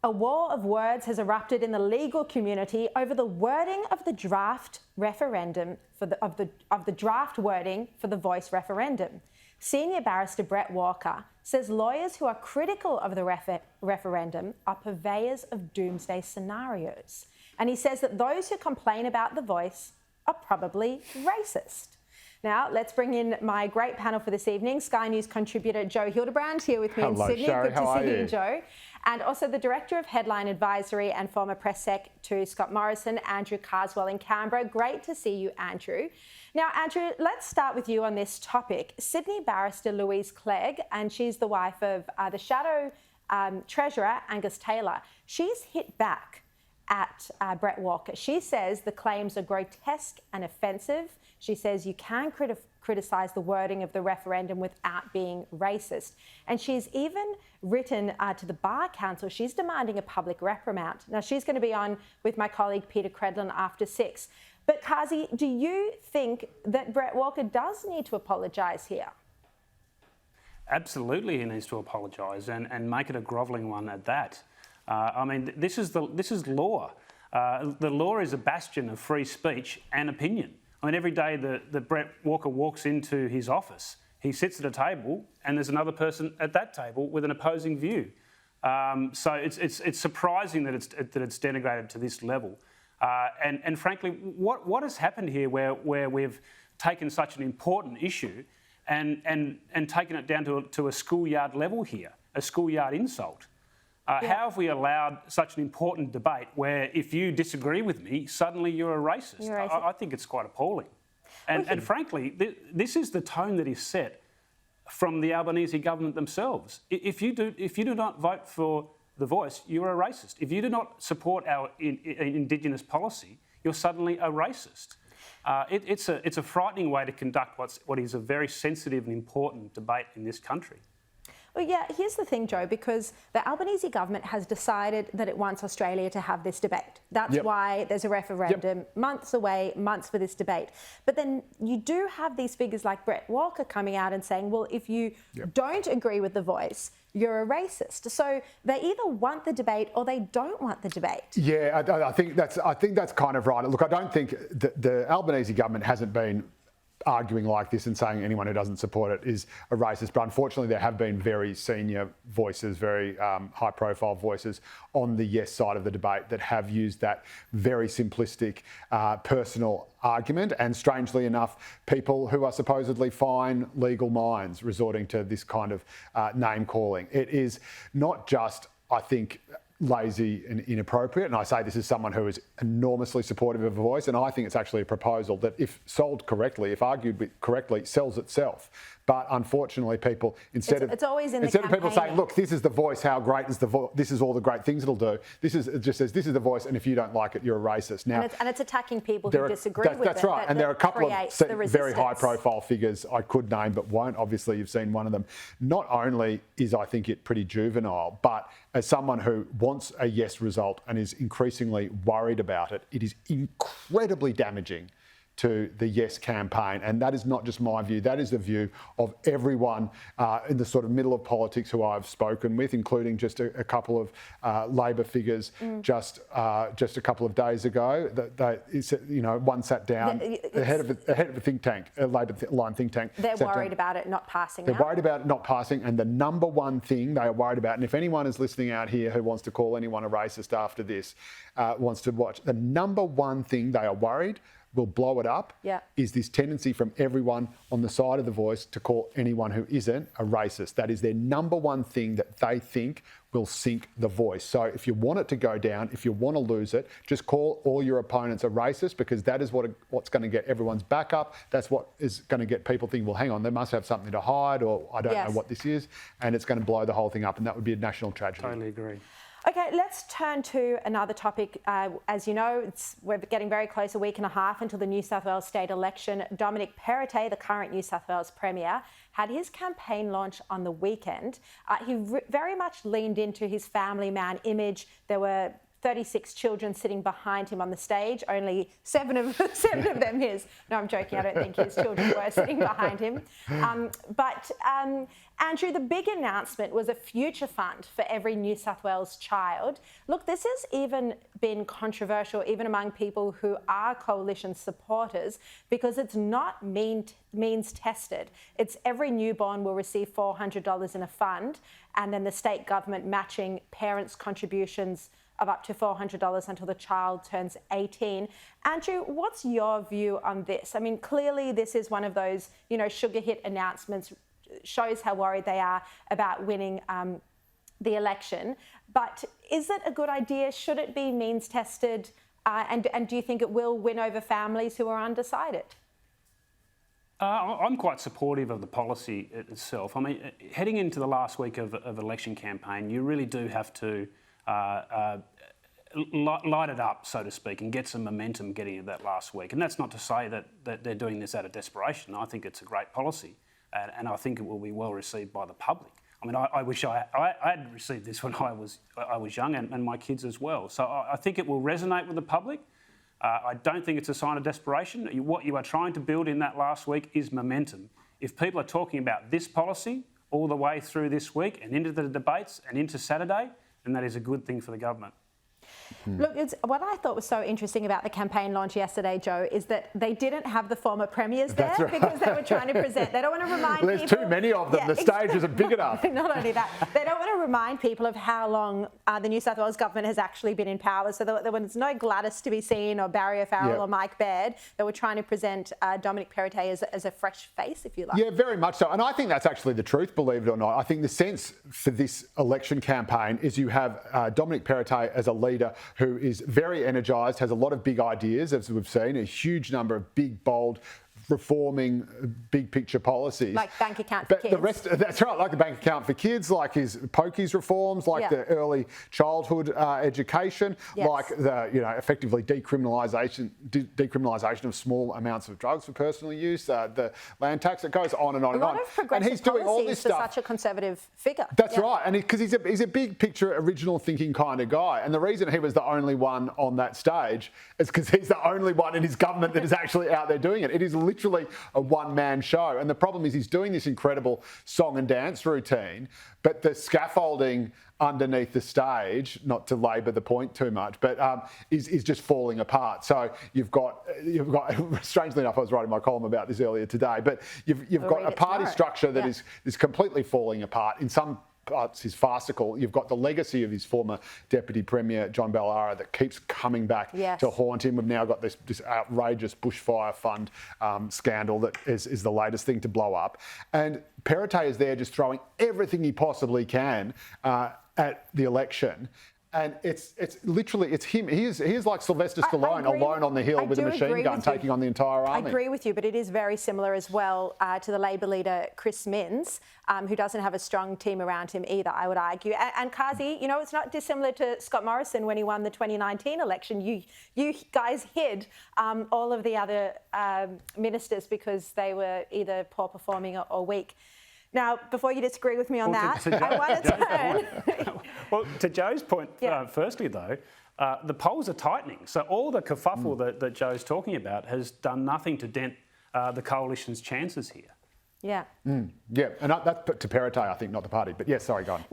A war of words has erupted in the legal community over the wording of the draft referendum of the draft wording for the Voice referendum. Senior barrister Brett Walker says lawyers who are critical of the referendum are purveyors of doomsday scenarios. And he says that those who complain about the Voice are probably racist. Now, let's bring in my great panel for this evening. Sky News contributor Joe Hildebrand here with me in Sydney. Sharri. Good to How are see you, you, Joe. And also the Director of Headline Advisory and former press sec to Scott Morrison, Andrew Carswell in Canberra. Great to see you, Andrew. Now, Andrew, let's start with you on this topic. Sydney barrister Louise Clegg, and she's the wife of the Shadow Treasurer Angus Taylor, she's hit back at Brett Walker. She says the claims are grotesque and offensive. She says you can criticise the wording of the referendum without being racist. And she's even written to the Bar Council. She's demanding a public reprimand. Now, she's going to be on with my colleague Peter Credlin after 6. But, Kazi, do you think that Brett Walker does need to apologise here? Absolutely, he needs to apologise and make it a grovelling one at that. I mean, this is law. The law is a bastion of free speech and opinion. I mean, every day that Brett Walker walks into his office, he sits at a table and there's another person at that table with an opposing view. So it's surprising that it's denigrated to this level. And frankly, what has happened here where we've taken such an important issue and taken it down to a schoolyard level here, a schoolyard insult? How have we allowed such an important debate where if you disagree with me, suddenly you're a racist? I think it's quite appalling. And frankly, this is the tone that is set from the Albanese government themselves. If you do not vote for the Voice, you're a racist. If you do not support our Indigenous policy, you're suddenly a racist. It's a frightening way to conduct what is a very sensitive and important debate in this country. Well, yeah, here's the thing, Joe, because the Albanese government has decided that it wants Australia to have this debate. That's why there's a referendum, months away, months for this debate. But then you do have these figures like Brett Walker coming out and saying, well, if you don't agree with the Voice, you're a racist. So they either want the debate or they don't want the debate. Yeah, I think that's kind of right. Look, I don't think the Albanese government hasn't been arguing like this and saying anyone who doesn't support it is a racist. But unfortunately, there have been very senior voices, very high-profile voices on the yes side of the debate that have used that very simplistic personal argument. And strangely enough, people who are supposedly fine legal minds resorting to this kind of name-calling. It is not just, I think, lazy and inappropriate, and I say this as someone who is enormously supportive of a Voice, and I think it's actually a proposal that, if sold correctly, if argued correctly, sells itself. But unfortunately, people instead of people saying, "Look, this is the Voice. How great is the Voice? This is all the great things it'll do." It just says, "This is the Voice, and if you don't like it, you're a racist." Now, and it's attacking people who disagree with it. That's right. And there are a couple of very high-profile figures I could name, but won't. Obviously, you've seen one of them. Not only is, I think, it pretty juvenile, but as someone who wants a yes result and is increasingly worried about it, it is incredibly damaging to the Yes campaign. And that is not just my view, that is the view of everyone in the sort of middle of politics who I've spoken with, including just a couple of Labor figures just a couple of days ago. One sat down, the head of a think tank, a Labor-line think tank. They're worried about it not passing. They're worried about it not passing, and the number one thing they are worried about, and if anyone is listening out here who wants to call anyone a racist after this, wants to watch, the number one thing they are worried will blow it up is this tendency from everyone on the side of the Voice to call anyone who isn't a racist. That is their number one thing that they think will sink the Voice. So if you want it to go down, if you want to lose it, just call all your opponents a racist, because that is what's going to get everyone's back up. That's what is going to get people thinking, well, hang on, they must have something to hide, or I don't know what this is, and it's going to blow the whole thing up, and that would be a national tragedy. Totally agree. Okay, let's turn to another topic. As you know, we're getting very close, a week and a half until the New South Wales state election. Dominic Perrottet, the current New South Wales Premier, had his campaign launch on the weekend. He very much leaned into his family man image. There were 36 children sitting behind him on the stage, only seven of them his. No, I'm joking, I don't think his children were sitting behind him. But Andrew, the big announcement was a future fund for every New South Wales child. Look, this has even been controversial, even among people who are coalition supporters, because it's not means tested. It's every newborn will receive $400 in a fund, and then the state government matching parents' contributions of up to $400 until the child turns 18. Andrew, what's your view on this? I mean, clearly this is one of those, sugar hit announcements, shows how worried they are about winning the election. But is it a good idea? Should it be means tested? And do you think it will win over families who are undecided? I'm quite supportive of the policy itself. I mean, heading into the last week of election campaign, you really do have to light it up, so to speak, and get some momentum getting into that last week. And that's not to say that they're doing this out of desperation. I think it's a great policy, and I think it will be well received by the public. I mean, I wish I had received this when I was young, and my kids as well. So I think it will resonate with the public. I don't think it's a sign of desperation. What you are trying to build in that last week is momentum. If people are talking about this policy all the way through this week and into the debates and into Saturday, then that is a good thing for the government. Look, what I thought was so interesting about the campaign launch yesterday, Joe, is that they didn't have the former premiers there because they were trying to present. They don't want to remind people. There's too many of them. The stage isn't big enough. Not only that, they don't want to remind people of how long the New South Wales government has actually been in power. So there was no Gladys to be seen, or Barry O'Farrell, or Mike Baird. They were trying to present Dominic Perrottet as a fresh face, if you like. Yeah, very much so. And I think that's actually the truth, believe it or not. I think the sense for this election campaign is you have Dominic Perrottet as a leader who is very energised, has a lot of big ideas, as we've seen, a huge number of big, bold, reforming big picture policies. Like bank account for kids. The rest, that's right, like the bank account for kids, like his pokies reforms, like the early childhood education, like the, effectively decriminalisation of small amounts of drugs for personal use, the land tax. It goes on and on and on. And he's doing all this stuff. Such a conservative figure. That's right, and because he's a big picture, original thinking kind of guy. And the reason he was the only one on that stage is because he's the only one in his government that is actually out there doing it. It is literally a one-man show. And the problem is he's doing this incredible song and dance routine, but the scaffolding underneath the stage, not to labour the point too much, but is just falling apart. So you've got strangely enough, I was writing my column about this earlier today, but you've got a party structure that is completely falling apart. In some parts is farcical. You've got the legacy of his former Deputy Premier, John Ballara, that keeps coming back to haunt him. We've now got this outrageous bushfire fund scandal that is the latest thing to blow up. And Perrottet is there just throwing everything he possibly can at the election. And it's literally him. He is like Sylvester Stallone, alone on the hill with a machine gun, taking on the entire army. I agree with you, but it is very similar as well to the Labor leader Chris Minns, who doesn't have a strong team around him either, I would argue. And Kazi, it's not dissimilar to Scott Morrison when he won the 2019 election. You guys hid all of the other ministers because they were either poor performing or weak. Now, before you disagree with me on I want to turn. Well, to Joe's point, firstly, though, the polls are tightening. So all the kerfuffle that Joe's talking about has done nothing to dent the coalition's chances here. Yeah. Yeah, and that's to Perrottet, I think, not the party. But yes, sorry, go on.